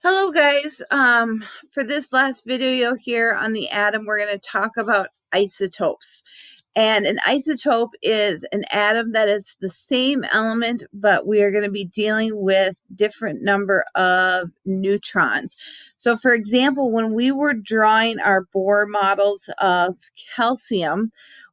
Hello guys, for this last video here on the atom, we're going to talk about isotopes. And an isotope is an atom that is the same element, but we are going to be dealing with different number of neutrons. So for example, when we were drawing our Bohr models of calcium,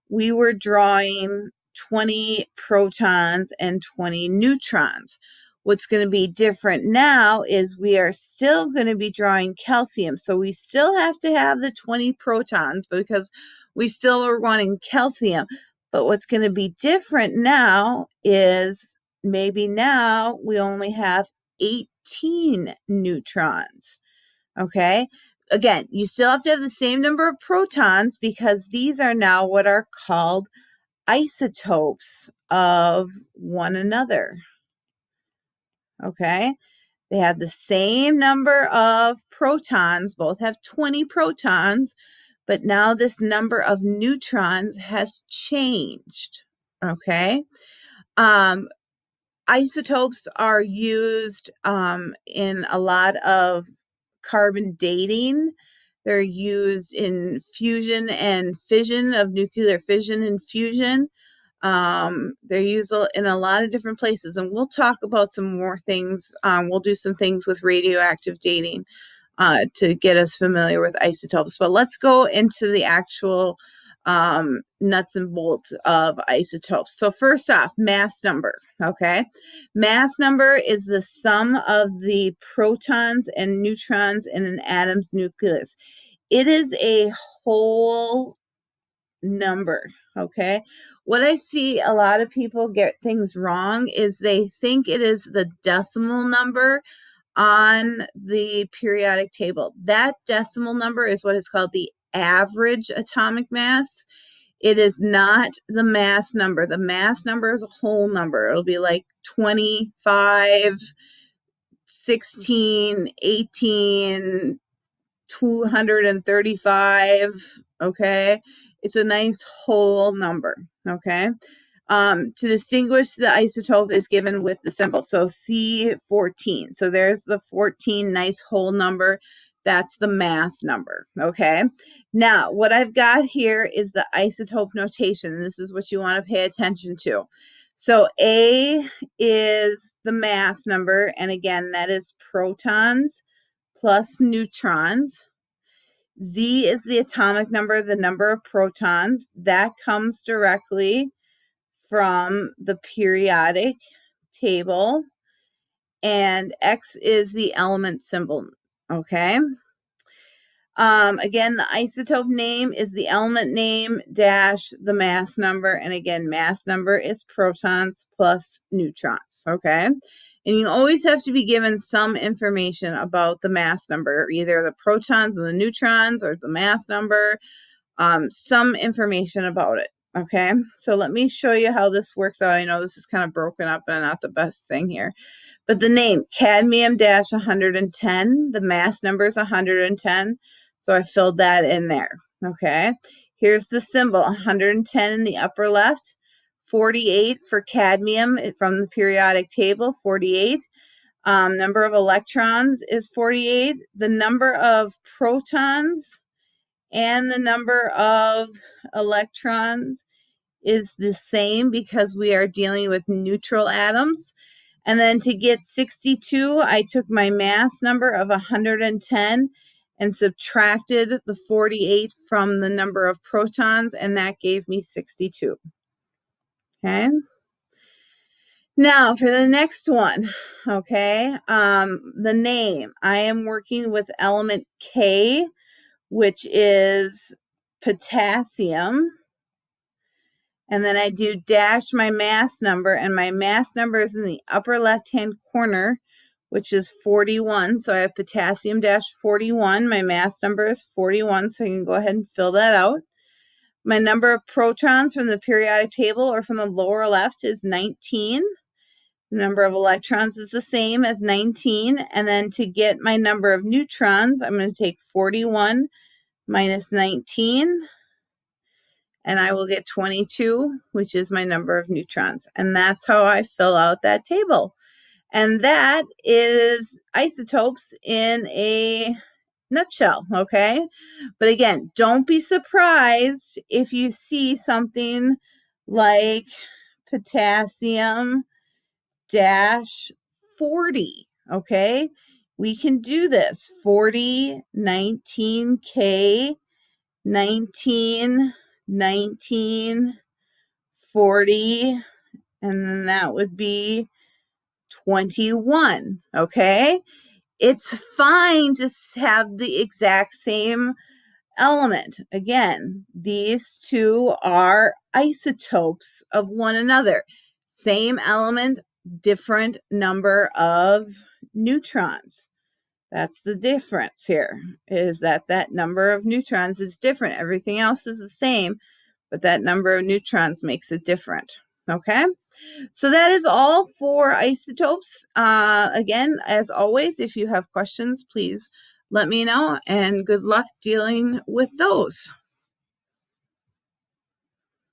we were drawing 20 protons and 20 neutrons. What's going to be different now is we are still going to be drawing calcium. So we still have to have the 20 protons because we still are wanting calcium. But what's going to be different now is maybe now we only have 18 neutrons. Okay. Again, you still have to have the same number of protons because these are now what are called isotopes of one another. Okay, they have the same number of protons, both have 20 protons, but now this number of neutrons has changed. Okay, isotopes are used in a lot of carbon dating. They're used in fusion and fission of nuclear fission and fusion. They're used in a lot of different places, and we'll talk about some more things. We'll do some things with radioactive dating to get us familiar with isotopes. But let's go into the actual nuts and bolts of isotopes. So first off, mass number. Okay, mass number is the sum of the protons and neutrons in an atom's nucleus. It is a whole number. Okay, what I see a lot of people get things wrong is they think it is the decimal number on the periodic table. That decimal number is what is called the average atomic mass. It is not the mass number. The mass number is a whole number. It'll be like 25, 16, 18, 235. Okay, it's a nice whole number. Okay, to distinguish the isotope is given with the symbol. So C14. So there's the 14, nice whole number. That's the mass number. Okay, now what I've got here is the isotope notation. This is what you want to pay attention to. So A is the mass number, and again, that is protons plus neutrons. Z is the atomic number, the number of protons. That comes directly from the periodic table. And X is the element symbol. Okay. Again, the isotope name is the element name dash the mass number. And again, mass number is protons plus neutrons. Okay. And you always have to be given some information about the mass number, either the protons and the neutrons or the mass number, some information about it. Okay, so let me show you how this works out. I know this is kind of broken up and not the best thing here, but the name cadmium-110, the mass number is 110, so I filled that in there. Okay, here's the symbol, 110 in the upper left, 48 for cadmium from the periodic table, 48. Number of electrons is 48. The number of protons and the number of electrons is the same because we are dealing with neutral atoms. And then to get 62, I took my mass number of 110 and subtracted the 48 from the number of protons, and that gave me 62. Okay. Now for the next one, okay, the name. I am working with element K, which is potassium. And then I do dash my mass number, and my mass number is in the upper left-hand corner, which is 41. So I have potassium dash 41. My mass number is 41, so you can go ahead and fill that out. My number of protons from the periodic table or from the lower left is 19. The number of electrons is the same as 19. And then to get my number of neutrons, I'm going to take 41 minus 19. And I will get 22, which is my number of neutrons. And that's how I fill out that table. And that is isotopes in a nutshell, okay? But again, don't be surprised if you see something like potassium dash 40, okay? We can do this 40, 19K, 19, 19, 40, and then that would be 21, okay? It's fine to have the exact same element. Again, these two are isotopes of one another. Same element, different number of neutrons. That's the difference here, is that number of neutrons is different. Everything else is the same, but that number of neutrons makes it different. Okay? So that is all for isotopes. Again, as always, if you have questions, please let me know, and good luck dealing with those.